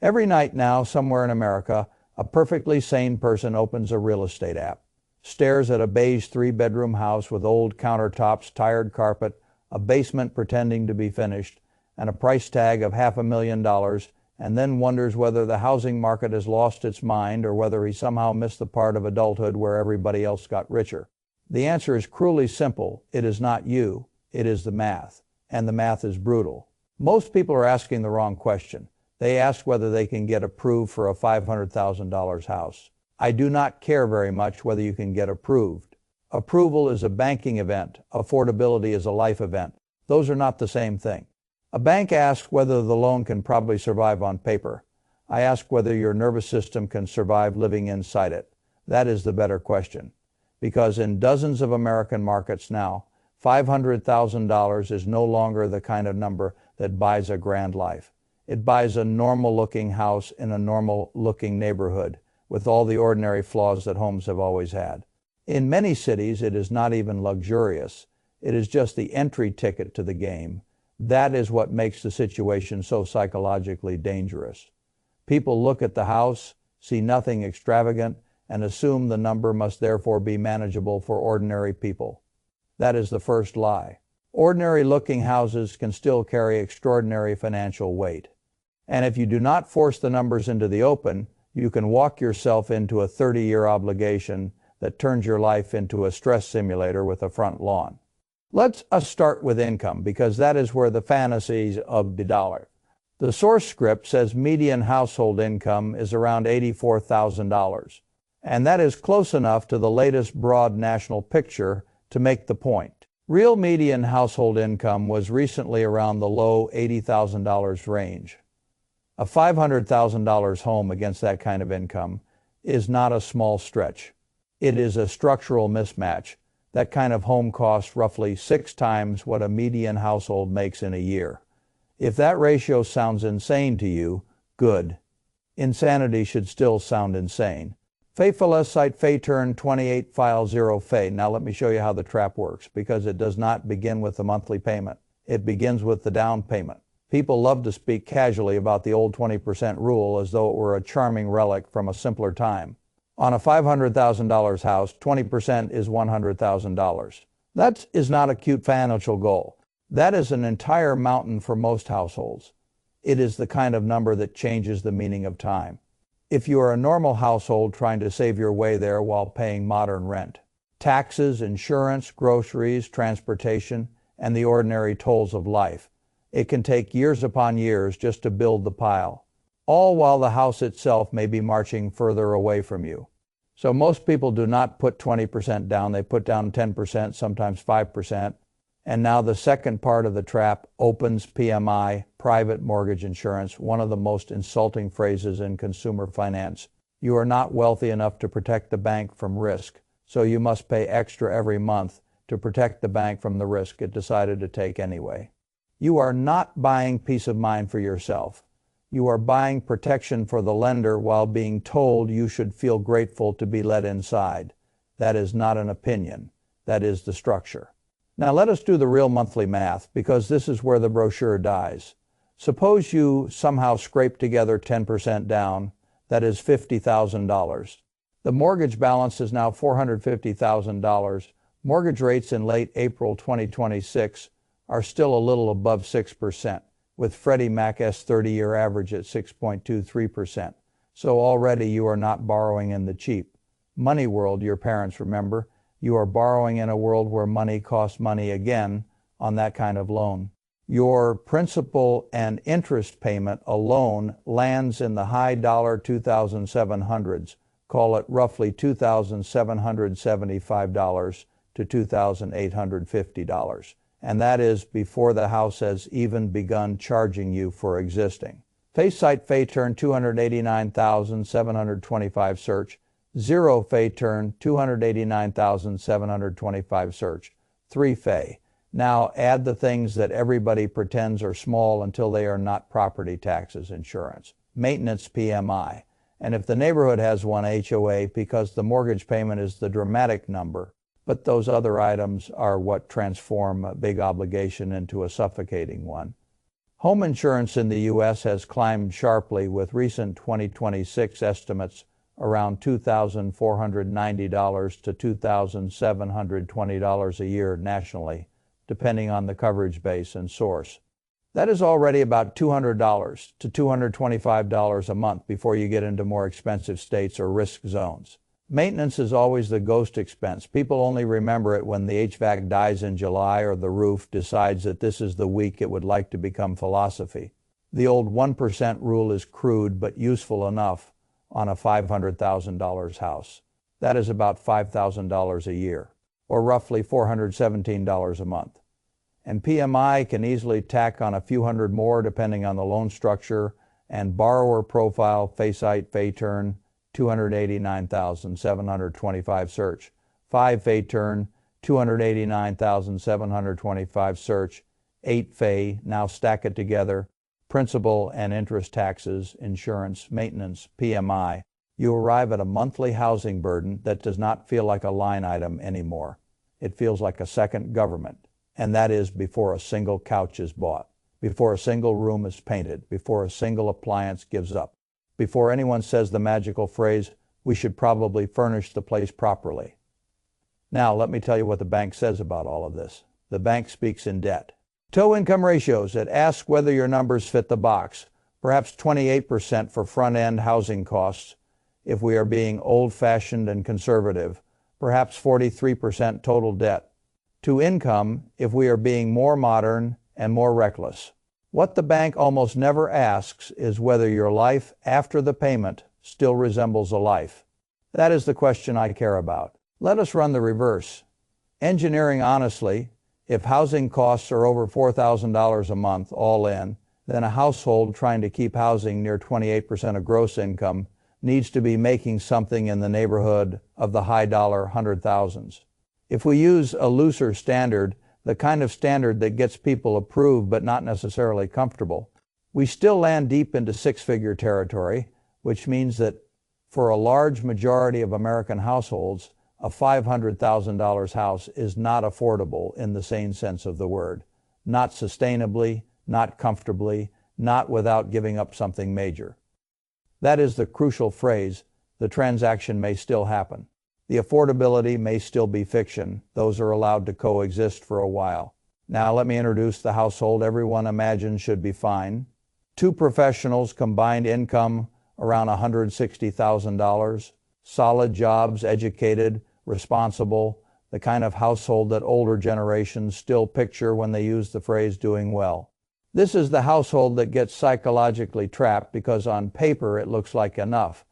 Every night now, somewhere in America, a perfectly sane person opens a real estate app, stares at a beige 3-bedroom house with old countertops, tired carpet, a basement pretending to be finished, and a price tag of $500,000, and then wonders whether the housing market has lost its mind or whether he somehow missed the part of adulthood where everybody else got richer. The answer is cruelly simple. It is not you. It is the math. And the math is brutal. Most people are asking the wrong question. They ask whether they can get approved for a $500,000 house. I do not care very much whether you can get approved. Approval is a banking event. Affordability is a life event. Those are not the same thing. A bank asks whether the loan can probably survive on paper. I ask whether your nervous system can survive living inside it. That is the better question. Because in dozens of American markets now, $500,000 is no longer the kind of number that buys a grand life. It buys a normal-looking house in a normal-looking neighborhood with all the ordinary flaws that homes have always had. In many cities, it is not even luxurious. It is just the entry ticket to the game. That is what makes the situation so psychologically dangerous. People look at the house, see nothing extravagant, and assume the number must therefore be manageable for ordinary people. That is the first lie. Ordinary-looking houses can still carry extraordinary financial weight. And if you do not force the numbers into the open, you can walk yourself into a 30-year obligation that turns your life into a stress simulator with a front lawn. Let's start with income, because that is where the fantasies of the dollar. The source script says median household income is around $84,000, and that is close enough to the latest broad national picture to make the point. Real median household income was recently around the low $80,000 range. A $500,000 home against that kind of income is not a small stretch. It is a structural mismatch. That kind of home costs roughly 6 times what a median household makes in a year. If that ratio sounds insane to you, good. Insanity should still sound insane. Fayfala site Fayturn 28 file 0 Fay. Now let me show you how the trap works, because it does not begin with the monthly payment. It begins with the down payment. People love to speak casually about the old 20% rule as though it were a charming relic from a simpler time. On a $500,000 house, 20% is $100,000. That is not a cute financial goal. That is an entire mountain for most households. It is the kind of number that changes the meaning of time. If you are a normal household trying to save your way there while paying modern rent, taxes, insurance, groceries, transportation, and the ordinary tolls of life, it can take years upon years just to build the pile, all while the house itself may be marching further away from you. So most people do not put 20% down. They put down 10%, sometimes 5%. And now the second part of the trap opens PMI, private mortgage insurance, one of the most insulting phrases in consumer finance. You are not wealthy enough to protect the bank from risk, so you must pay extra every month to protect the bank from the risk it decided to take anyway. You are not buying peace of mind for yourself. You are buying protection for the lender while being told you should feel grateful to be let inside. That is not an opinion. That is the structure. Now let us do the real monthly math, because this is where the brochure dies. Suppose you somehow scrape together 10% down. That is $50,000. The mortgage balance is now $450,000. Mortgage rates in late April 2026 are still a little above 6%, with Freddie Mac's 30-year average at 6.23%. So already you are not borrowing in the cheap money world your parents remember. You are borrowing in a world where money costs money again on that kind of loan. Your principal and interest payment alone lands in the high dollar 2,700s. Call it roughly $2,775 to $2,850. And that is before the house has even begun charging you for existing. Face site Fayturn 289,725 search. 0 Fayturn 289,725 search. 3 Fay. Now add the things that everybody pretends are small until they are not: property taxes, insurance, maintenance, PMI. And if the neighborhood has one, HOA, because the mortgage payment is the dramatic number. But those other items are what transform a big obligation into a suffocating one. Home insurance in the U.S. has climbed sharply, with recent 2026 estimates around $2,490 to $2,720 a year nationally, depending on the coverage base and source. That is already about $200 to $225 a month before you get into more expensive states or risk zones. Maintenance is always the ghost expense. People only remember it when the HVAC dies in July or the roof decides that this is the week it would like to become philosophy. The old 1% rule is crude but useful enough on a $500,000 house. That is about $5,000 a year, or roughly $417 a month. And PMI can easily tack on a few hundred more depending on the loan structure and borrower profile, Fay-Site, Fay-Turn, 289,725 search. 5 Fay-Turn, 289,725 search. 8 Fay, now stack it together, principal and interest taxes, insurance, maintenance, PMI. You arrive at a monthly housing burden that does not feel like a line item anymore. It feels like a second government. And that is before a single couch is bought, before a single room is painted, before a single appliance gives up, before anyone says the magical phrase, "We should probably furnish the place properly." Now, let me tell you what the bank says about all of this. The bank speaks in debt. Toe-income ratios. It asks whether your numbers fit the box. Perhaps 28% for front-end housing costs if we are being old-fashioned and conservative. Perhaps 43% total debt. To income if we are being more modern and more reckless. What the bank almost never asks is whether your life after the payment still resembles a life. That is the question I care about. Let us run the reverse. Engineering honestly, if housing costs are over $4,000 a month all in, then a household trying to keep housing near 28% of gross income needs to be making something in the neighborhood of the high dollar hundred thousands. If we use a looser standard, the kind of standard that gets people approved but not necessarily comfortable, we still land deep into six-figure territory, which means that for a large majority of American households, a $500,000 house is not affordable in the sane sense of the word. Not sustainably, not comfortably, not without giving up something major. That is the crucial phrase. The transaction may still happen. The affordability may still be fiction. Those are allowed to coexist for a while. Now let me introduce the household everyone imagines should be fine. 2 professionals, combined income around $160,000. Solid jobs, educated, responsible, the kind of household that older generations still picture when they use the phrase doing well. This is the household that gets psychologically trapped because on paper it looks like enough.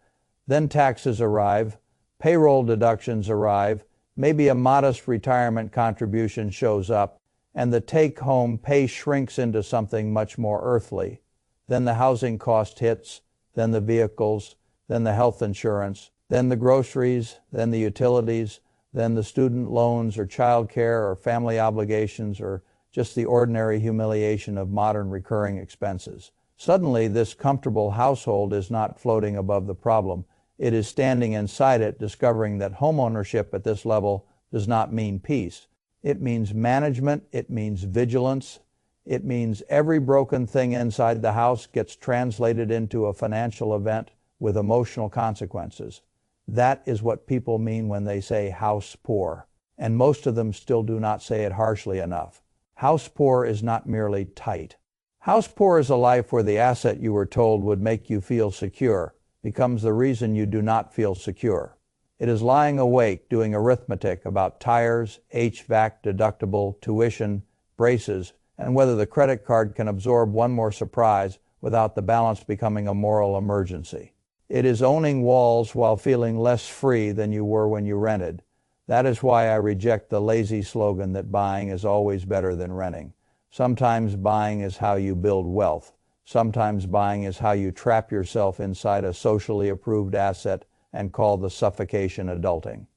Then taxes arrive. Payroll deductions arrive, maybe a modest retirement contribution shows up, and the take-home pay shrinks into something much more earthly. Then the housing cost hits, then the vehicles, then the health insurance, then the groceries, then the utilities, then the student loans or child care or family obligations or just the ordinary humiliation of modern recurring expenses. Suddenly, this comfortable household is not floating above the problem. It is standing inside it, discovering that homeownership at this level does not mean peace. It means management, it means vigilance, it means every broken thing inside the house gets translated into a financial event with emotional consequences. That is what people mean when they say house poor, and most of them still do not say it harshly enough. House poor is not merely tight. House poor is a life where the asset you were told would make you feel secure becomes the reason you do not feel secure. It is lying awake doing arithmetic about tires, HVAC deductible, tuition, braces, and whether the credit card can absorb one more surprise without the balance becoming a moral emergency. It is owning walls while feeling less free than you were when you rented. That is why I reject the lazy slogan that buying is always better than renting. Sometimes buying is how you build wealth. Sometimes buying is how you trap yourself inside a socially approved asset and call the suffocation adulting.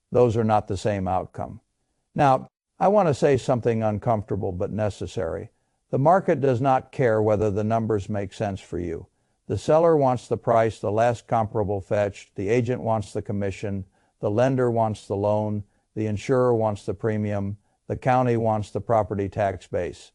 Those are not the same outcome. Now, I want to say something uncomfortable but necessary. The market does not care whether the numbers make sense for you. The seller wants the price, the last comparable fetched, the agent wants the commission, the lender wants the loan, the insurer wants the premium, the county wants the property tax base.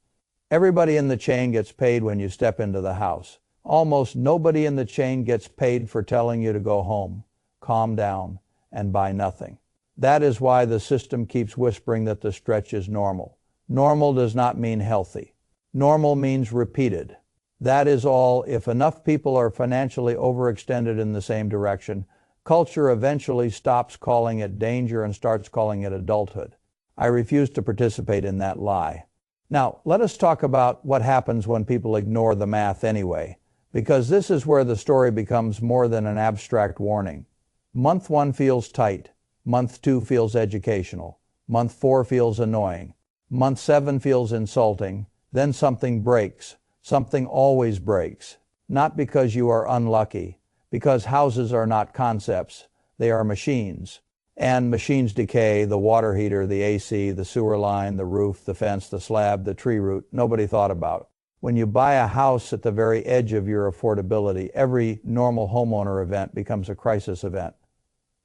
Everybody in the chain gets paid when you step into the house. Almost nobody in the chain gets paid for telling you to go home, calm down, and buy nothing. That is why the system keeps whispering that the stretch is normal. Normal does not mean healthy. Normal means repeated. That is all. If enough people are financially overextended in the same direction, culture eventually stops calling it danger and starts calling it adulthood. I refuse to participate in that lie. Now, let us talk about what happens when people ignore the math anyway, because this is where the story becomes more than an abstract warning. Month 1 feels tight. Month 2 feels educational. Month 4 feels annoying. Month 7 feels insulting. Then something breaks. Something always breaks. Not because you are unlucky, because houses are not concepts. They are machines. And machines decay: the water heater, the AC, the sewer line, the roof, the fence, the slab, the tree root. Nobody thought about. When you buy a house at the very edge of your affordability, every normal homeowner event becomes a crisis event.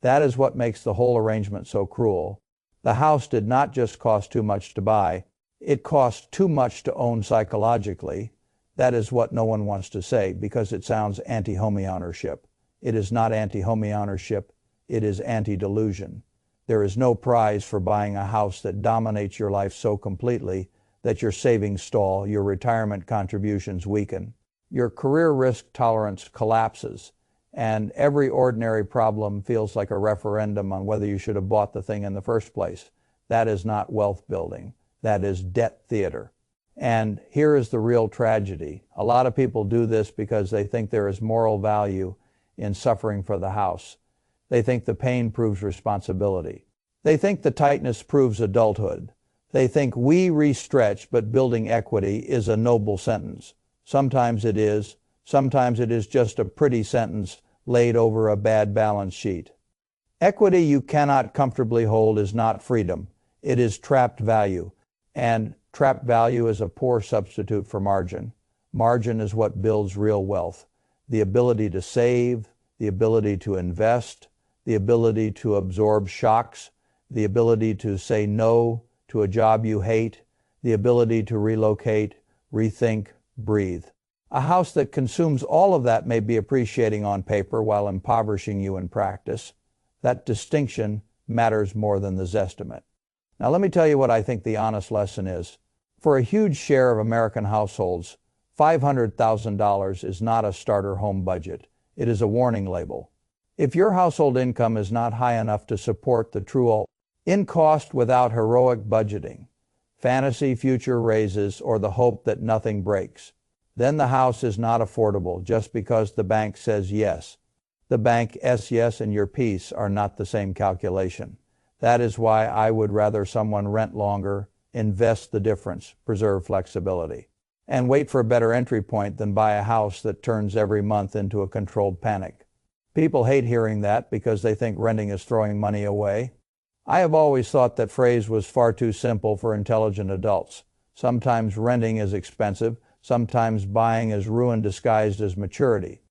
That is what makes the whole arrangement so cruel. The house did not just cost too much to buy. It cost too much to own psychologically. That is what no one wants to say because it sounds anti-homeownership. It is not anti-homeownership. It is anti-delusion. There is no prize for buying a house that dominates your life so completely that your savings stall, your retirement contributions weaken, your career risk tolerance collapses, and every ordinary problem feels like a referendum on whether you should have bought the thing in the first place. That is not wealth building. That is debt theater. And here is the real tragedy. A lot of people do this because they think there is moral value in suffering for the house. They think the pain proves responsibility. They think the tightness proves adulthood. They think we restretch, but building equity is a noble sentence. Sometimes it is. Sometimes it is just a pretty sentence laid over a bad balance sheet. Equity you cannot comfortably hold is not freedom. It is trapped value. And trapped value is a poor substitute for margin. Margin is what builds real wealth. The ability to save, the ability to invest, the ability to absorb shocks, the ability to say no to a job you hate, the ability to relocate, rethink, breathe. A house that consumes all of that may be appreciating on paper while impoverishing you in practice. That distinction matters more than the zestimate. Now let me tell you what I think the honest lesson is. For a huge share of American households, $500,000 is not a starter home budget. It is a warning label. If your household income is not high enough to support the true in cost without heroic budgeting, fantasy future raises, or the hope that nothing breaks, then the house is not affordable just because the bank says yes. The bank says yes and your peace are not the same calculation. That is why I would rather someone rent longer, invest the difference, preserve flexibility, and wait for a better entry point than buy a house that turns every month into a controlled panic. People hate hearing that because they think renting is throwing money away. I have always thought that phrase was far too simple for intelligent adults. Sometimes renting is expensive, sometimes buying is ruin disguised as maturity.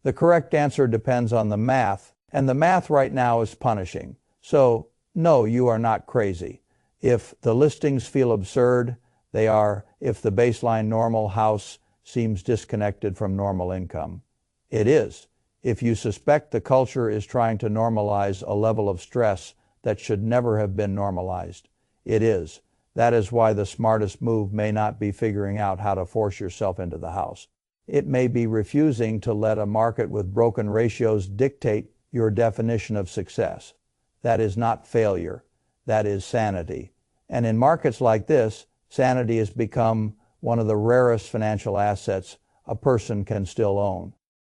The correct answer depends on the math, and the math right now is punishing. So, no, you are not crazy. If the listings feel absurd, they are. If the baseline normal house seems disconnected from normal income, it is. If you suspect the culture is trying to normalize a level of stress that should never have been normalized, it is. That is why the smartest move may not be figuring out how to force yourself into the house. It may be refusing to let a market with broken ratios dictate your definition of success. That is not failure. That is sanity. And in markets like this, sanity has become one of the rarest financial assets a person can still own.